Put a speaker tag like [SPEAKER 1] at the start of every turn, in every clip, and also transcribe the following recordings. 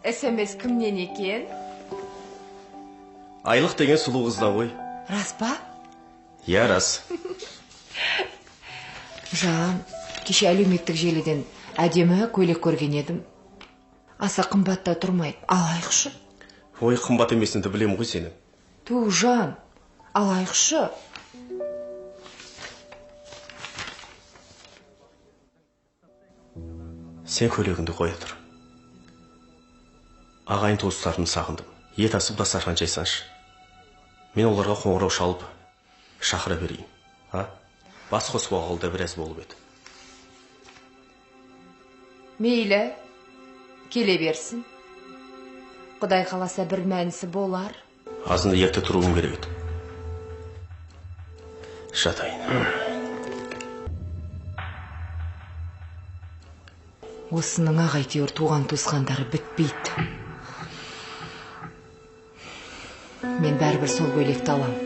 [SPEAKER 1] СМС кімнен екен?
[SPEAKER 2] Айлық деген сұлу қызда ғой.
[SPEAKER 1] Рас па?
[SPEAKER 2] Я, рас.
[SPEAKER 1] Жан, кеше әлеуметтік желіден әдемі көйлек көрген едім. Аса қымбатта тұрмайды. Алайықшы.
[SPEAKER 2] Ой, қымбат емесінді білем ғой сені.
[SPEAKER 1] Ту, Жан, алайықшы.
[SPEAKER 2] Сен көйлегіңді қоя тұр. Ағайын туыстарымды сағындым. Ет асып дастархан жайсаңшы. Мен оларға қоңырау шалып шақыра берейін. Бас қосып алғалы біраз болып еді.
[SPEAKER 1] Мейлі, келе берсін. Құдай қаласа бір мәнісі болар.
[SPEAKER 2] Азында ерте тұруым керек еді. Жатайын.
[SPEAKER 1] Осының ағайтеуір туған туысқандары бітпейді. Мен бәрібір сол көйлекті алам.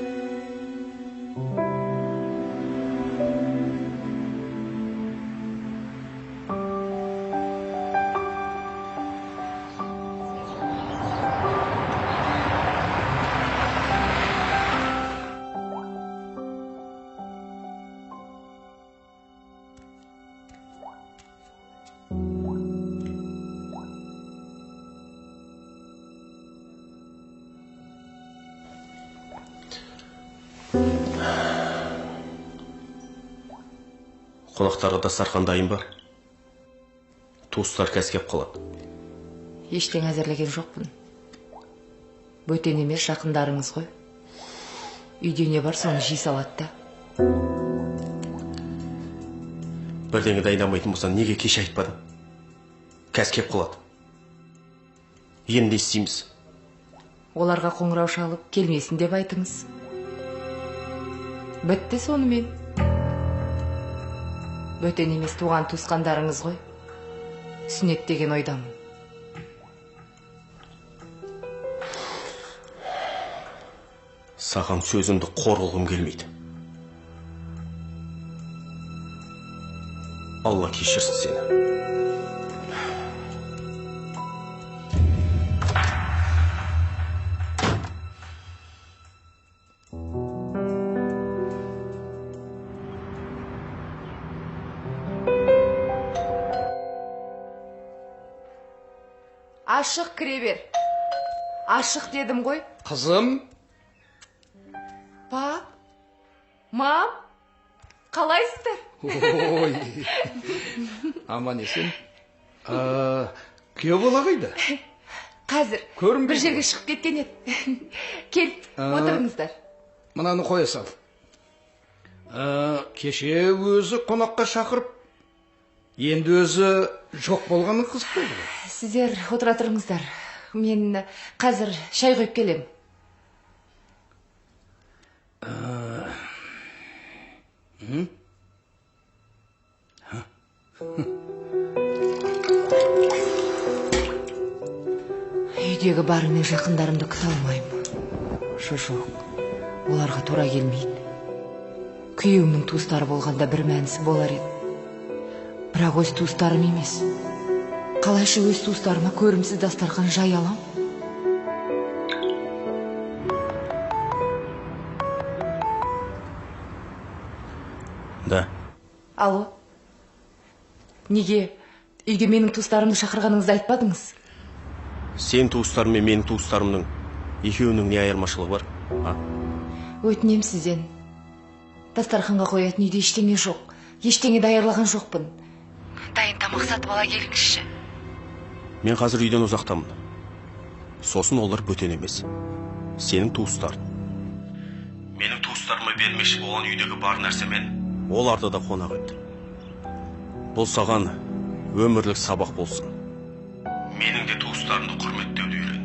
[SPEAKER 2] Қонақтарға дастархан дайын ба? Туыстар кәскеп қалады.
[SPEAKER 1] Ештен әзірлеген жоқпын. Бөтен емес, жақындарыңыз ғой. Үйде не бар, соны жей салады да.
[SPEAKER 2] Бірдеңе дайындамайтын болсаң, неге кеше айтпадың? Кәскеп қалады. Енді не істейміз?
[SPEAKER 1] Оларға қоңырау шалып, келмесін деп айтыңыз. Бітті сонымен. Бөтен емес, туған туысқандарыңыз ғой. Сүннет деген ойдамын.
[SPEAKER 2] Саған сөзімді қор қылғым келмейді. Алла кешірсін сені.
[SPEAKER 1] Ашық кіре бер. Ашық дедім ғой.
[SPEAKER 3] Қызым.
[SPEAKER 1] Пап, мам, қалайсыздар?
[SPEAKER 3] Ой, аман есен. Күйеу бала қайда?
[SPEAKER 1] Қазір
[SPEAKER 3] Көрінбейді.
[SPEAKER 1] бір жерге шығып кеткен еді. Кел, отырыңыздар.
[SPEAKER 3] Мынаны қоя сал. Кеше өзі қонаққа шақырып, енді өзі жоқ болғанын қызық болды.
[SPEAKER 1] Сіздер отыра тұрыңыздар. Мен қазір шай қойып келем. Үйдегі барымен жақындарымды күте алмаймын. Жоқ, оларға тура келмейді. Күйеуімнің туыстары болғанда бір мәнісі болар еді. Бірақ өз туыстарым емес. Қалайша өз туыстарыма көрімсіз дастархан жай алам?
[SPEAKER 2] Да.
[SPEAKER 1] Алло. Неге үйге менің туыстарымды шақырғаныңызды айтпадыңыз?
[SPEAKER 2] Сен туыстарым мен менің туыстарымның екеуінің не айырмашылығы бар?
[SPEAKER 1] Өтінем сізден. Дастарханға қоятын үйде ештеңе жоқ. Ештеңе даярлаған жоқпын. Дайын тамақ сатып ала келіңізші.
[SPEAKER 2] Мен қазір үйден ұзақтамын. Сосын олар бөтен емес. Сенің туыстарың. Менің туыстарыма бермекші болған үйдегі бар нәрсемен оларды да қонақ етті. Бұл саған өмірлік сабақ болсын. Менің де туыстарымды құрметтеуді үйрет.